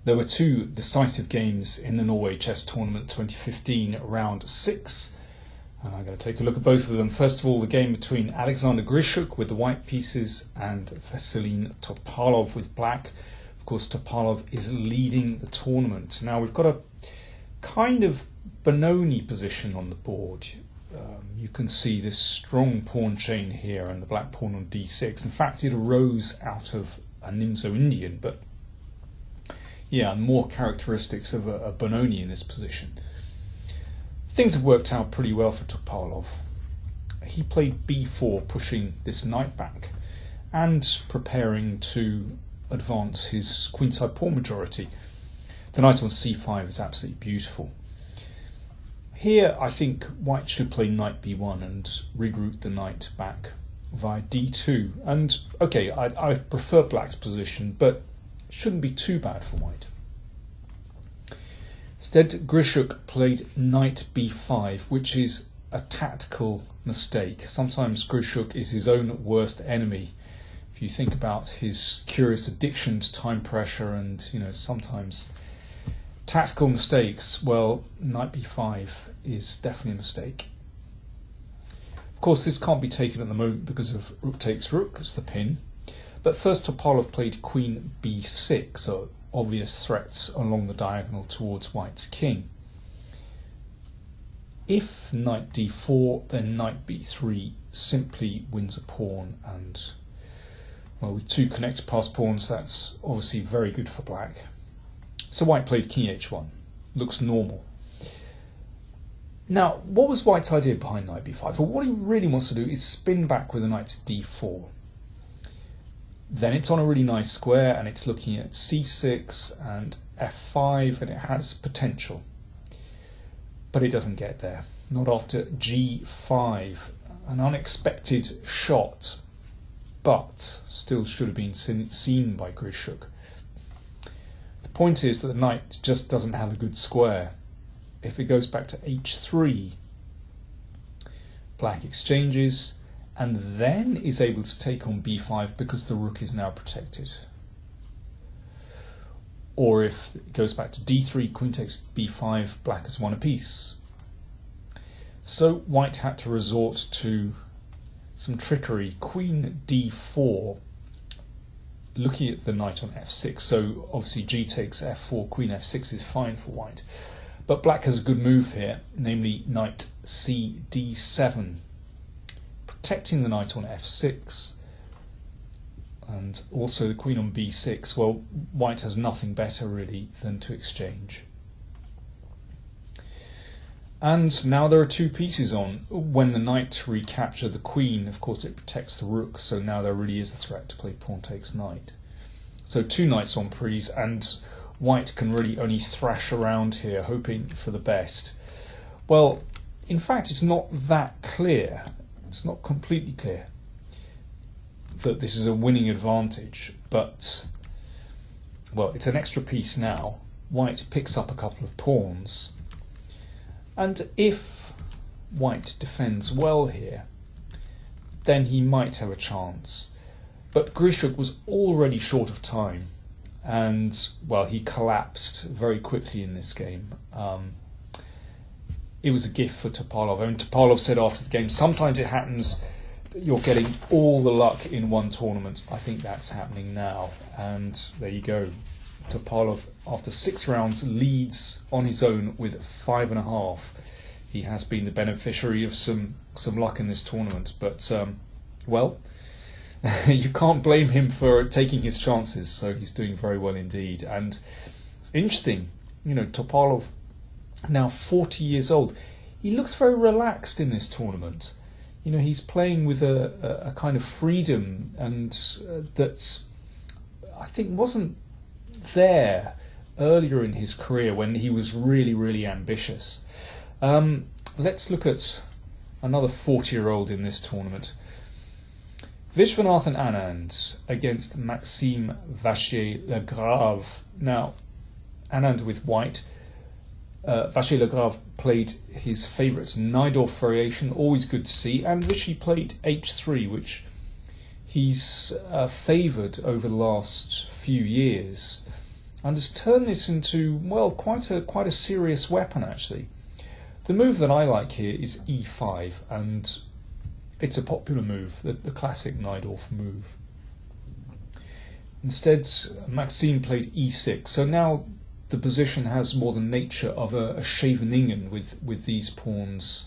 There were two decisive games in the Norway Chess Tournament 2015 round 6. And I'm going to take a look at both of them. First of all, the game between Alexander Grishuk with the white pieces and Vachier Topalov with black. Of course, Topalov is leading the tournament. Now we've got a kind of Benoni position on the board. You can see this strong pawn chain here and the black pawn on d6. In fact, it arose out of a Nimzo-Indian, but yeah, more characteristics of a Benoni in this position. Things have worked out pretty well for Topalov. He played b4, pushing this knight back and preparing to advance his queenside pawn majority. The knight on c5 is absolutely beautiful. Here I think white should play knight b1 and reroute the knight back via d2. And okay, I prefer black's position, but it shouldn't be too bad for white. Instead, Grishuk played knight b5, which is a tactical mistake. Sometimes Grishuk is his own worst enemy. If you think about his curious addiction to time pressure and, sometimes tactical mistakes, well, knight b5 is definitely a mistake. Of course, this can't be taken at the moment because of rook takes rook, it's the pin. But first Topalov played queen b6, so obvious threats along the diagonal towards white's king. If knight d4, then knight b3 simply wins a pawn, and well, with two connected pass pawns, that's obviously very good for black. So white played king h1. Looks normal. Now, what was white's idea behind knight b5? Well, what he really wants to do is spin back with a knight to d4. Then it's on a really nice square, and it's looking at c6 and f5, and it has potential. But it doesn't get there. Not after g5. An unexpected shot, but still should have been seen by Grishuk. The point is that the knight just doesn't have a good square. If it goes back to h3, black exchanges, and then is able to take on b5 because the rook is now protected. Or if it goes back to d3, queen takes b5, black has won a piece. So white had to resort to some trickery. Queen d4, looking at the knight on f6, so obviously g takes f4, queen f6 is fine for white. But black has a good move here, namely knight c d7. Protecting the knight on f6 and also the queen on b6. Well, white has nothing better really than to exchange. And now there are two pieces on. When the knight recapture the queen, of course it protects the rook, so now there really is a threat to play pawn takes knight. So two knights on prise, and white can really only thrash around here hoping for the best. Well, in fact it's not that clear. It's not completely clear that this is a winning advantage, but, well, it's an extra piece now. White picks up a couple of pawns, and if white defends well here, then he might have a chance. But Grishuk was already short of time, and, well, he collapsed very quickly in this game. It was a gift for Topalov. I mean, Topalov said after the game, sometimes it happens that you're getting all the luck in one tournament. I think that's happening now. And there you go. Topalov, after 6 rounds, leads on his own with 5.5. He has been the beneficiary of some luck in this tournament. But, well, you can't blame him for taking his chances. So he's doing very well indeed. And it's interesting, Topalov, now 40 years old, he looks very relaxed in this tournament. He's playing with a kind of freedom and that I think wasn't there earlier in his career when he was really, really ambitious. Let's look at another 40-year-old in this tournament. Vishwanathan Anand against Maxime Vachier-Lagrave. Now, Anand with white. Vachier-Lagrave played his favourite Najdorf variation, always good to see, and Vichy played h3, which he's favoured over the last few years. and has turned this into, well, quite a serious weapon actually. The move that I like here is e5, and it's a popular move, the classic Najdorf move. Instead, Maxime played e6, so now the position has more the nature of a Scheveningen with these pawns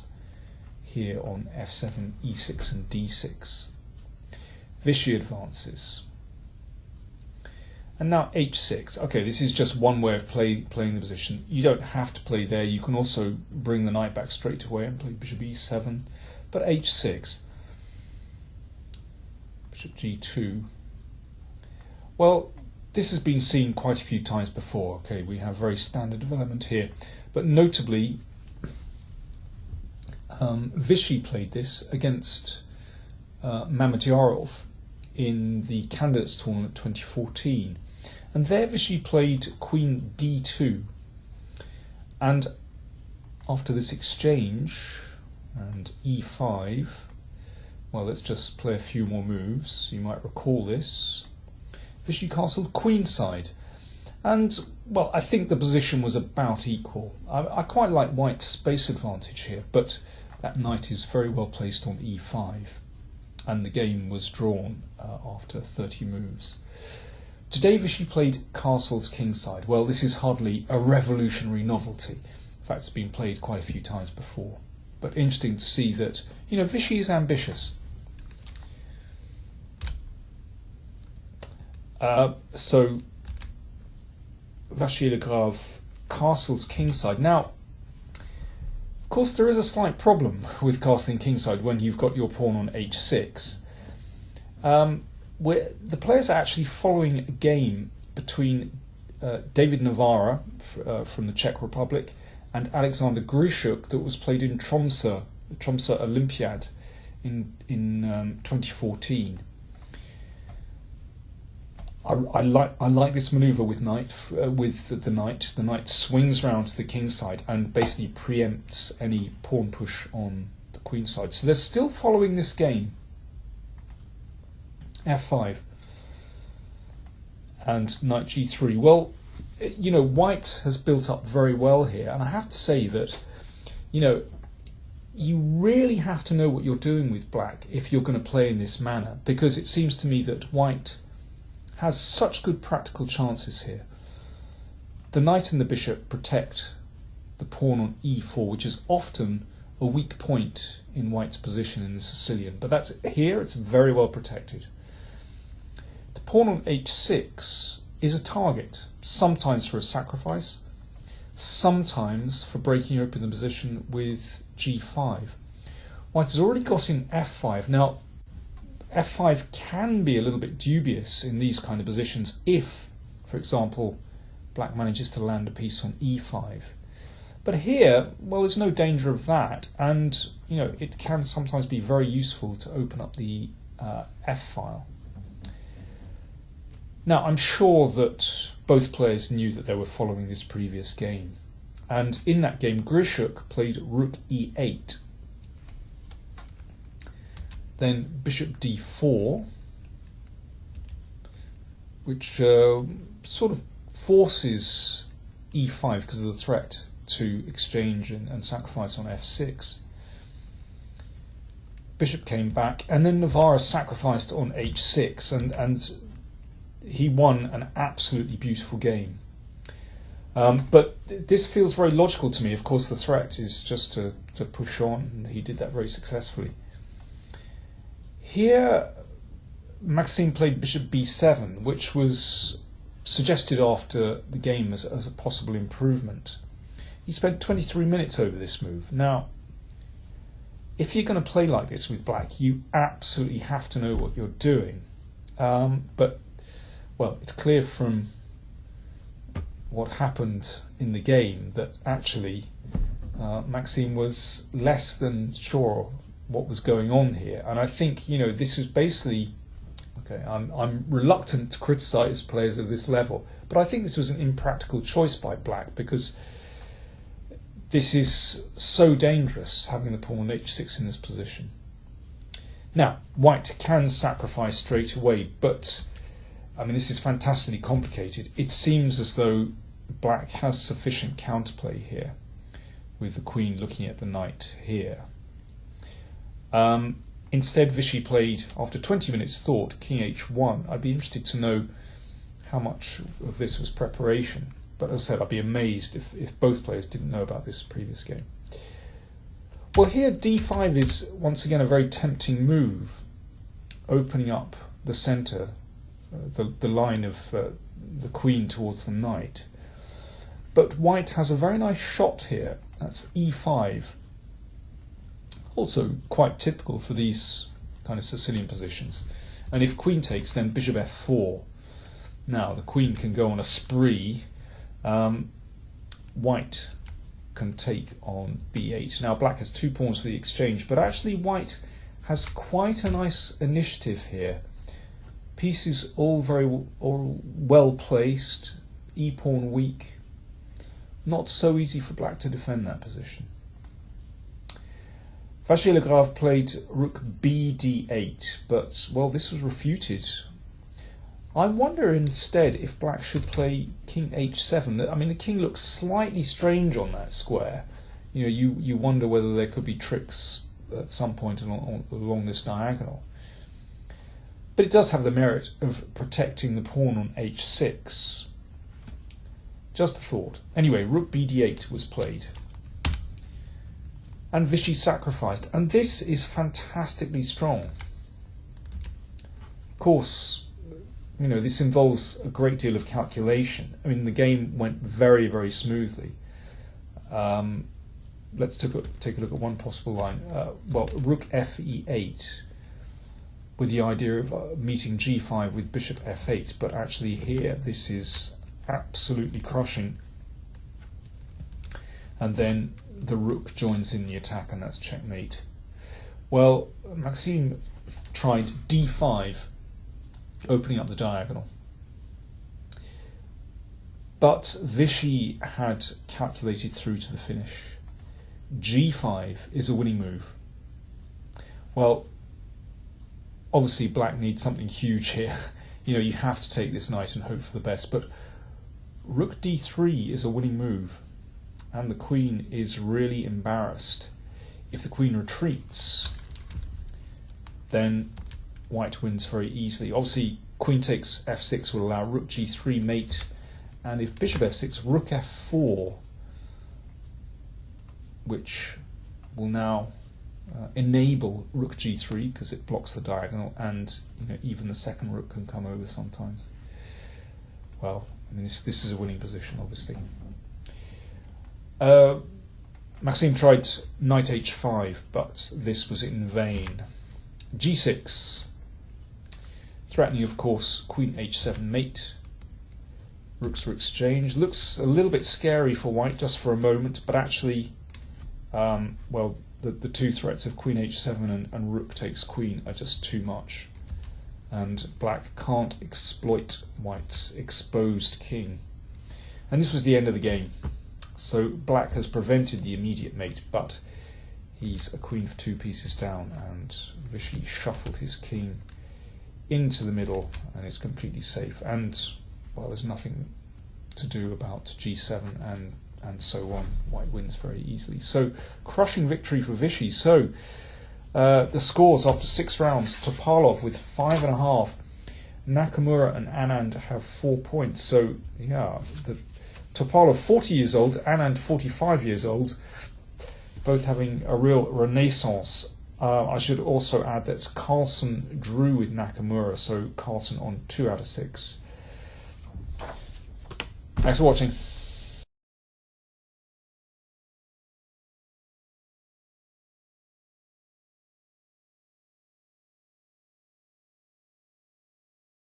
here on f7, e6 and d6. Vichy advances. And now h6. Okay, this is just one way of playing the position. You don't have to play there. You can also bring the knight back straight away and play bishop e7. But h6. Bishop g2. Well, this has been seen quite a few times before. Okay, we have very standard development here. But notably, Vichy played this against Mamedyarov in the Candidates Tournament 2014. And there Vichy played queen d2. And after this exchange and e5, well, let's just play a few more moves. You might recall this. Vichy castled queenside. And, well, I think the position was about equal. I quite like White's space advantage here, but that knight is very well placed on e5. And the game was drawn after 30 moves. Today Vichy played castles kingside. Well, this is hardly a revolutionary novelty. In fact, it's been played quite a few times before. But interesting to see that, Vichy is ambitious. So Vachier-Lagrave castles kingside. Now, of course, there is a slight problem with castling kingside when you've got your pawn on h6. Where the players are actually following a game between David Novara from the Czech Republic and Alexander Grishuk that was played in Tromsø, the Tromsø Olympiad in 2014. I like this maneuver with the knight. The knight swings round to the king side and basically preempts any pawn push on the queen side. So they're still following this game. f5 and knight g3. Well, White has built up very well here, and I have to say that, you really have to know what you're doing with black if you're going to play in this manner, because it seems to me that White has such good practical chances here. The knight and the bishop protect the pawn on e4, which is often a weak point in White's position in the Sicilian, but here it's very well protected. The pawn on h6 is a target, sometimes for a sacrifice, sometimes for breaking open the position with g5. White has already got in f5. Now, f5 can be a little bit dubious in these kind of positions if, for example, black manages to land a piece on e5. But here, well, there's no danger of that, and it can sometimes be very useful to open up the f-file. Now, I'm sure that both players knew that they were following this previous game, and in that game Grishuk played rook e8. Then bishop d4, which sort of forces e5 because of the threat to exchange and sacrifice on f6. Bishop came back, and then Novara sacrificed on h6, and he won an absolutely beautiful game. But this feels very logical to me. Of course, the threat is just to push on, and he did that very successfully. Here, Maxime played bishop b7, which was suggested after the game as a possible improvement. He spent 23 minutes over this move. Now, if you're going to play like this with black, you absolutely have to know what you're doing. But, well, it's clear from what happened in the game that actually Maxime was less than sure what was going on here, and I think this is basically okay. I'm reluctant to criticise players of this level, but I think this was an impractical choice by black because this is so dangerous having the pawn on h6 in this position. Now, White can sacrifice straight away, but I mean, this is fantastically complicated. It seems as though black has sufficient counterplay here, with the queen looking at the knight here. Instead, Vichy played, after 20 minutes thought, king h1. I'd be interested to know how much of this was preparation. But as I said, I'd be amazed if both players didn't know about this previous game. Well, here d5 is once again a very tempting move, opening up the centre, the line of the queen towards the knight. But white has a very nice shot here. That's e5. Also quite typical for these kind of Sicilian positions. And if queen takes, then bishop f4. Now the queen can go on a spree. White can take on b8. Now black has 2 pawns for the exchange, but actually white has quite a nice initiative here. Pieces all well placed, e-pawn weak. Not so easy for black to defend that position. Vachier-Lagrave played rook b d8, but, well, this was refuted. I wonder instead if black should play king h7. I mean, the king looks slightly strange on that square. You know, you wonder whether there could be tricks at some point along this diagonal. But it does have the merit of protecting the pawn on h6. Just a thought. Anyway, rook b d8 was played. And Vichy sacrificed. And this is fantastically strong. Of course, you know, this involves a great deal of calculation. I mean, the game went very, very smoothly. Let's take a look at one possible line. Well, rook fe8, with the idea of meeting g5 with bishop f8. But actually here, this is absolutely crushing. And then the rook joins in the attack, and that's checkmate. Well, Maxime tried d5, opening up the diagonal. But Vichy had calculated through to the finish. g5 is a winning move. Well, obviously black needs something huge here. You know, you have to take this knight and hope for the best. But rook d3 is a winning move. And the queen is really embarrassed. If the queen retreats, then white wins very easily. Obviously, queen takes f6 will allow rook g3 mate, and if bishop f6, rook f4, which will now enable rook g3 because it blocks the diagonal, and you know, even the second rook can come over sometimes. Well, I mean, this is a winning position, obviously. Maxime tried knight h5, but this was in vain. g6, threatening, of course, queen h7 mate. Rooks are exchanged. Looks a little bit scary for white just for a moment, but actually, well, the two threats of queen h7 and rook takes queen are just too much. And black can't exploit white's exposed king. And this was the end of the game. So black has prevented the immediate mate, but he's a queen for 2 pieces down, and Vichy shuffled his king into the middle, and it's completely safe. And, well, there's nothing to do about g7 and so on. White wins very easily. So, crushing victory for Vichy. So, the scores after 6 rounds: Topalov with 5.5, Nakamura and Anand have 4 points. So, yeah, Topalov 40 years old, Anand 45 years old, both having a real renaissance. I should also add that Carlsen drew with Nakamura, so Carlsen on 2 out of 6. Thanks for watching.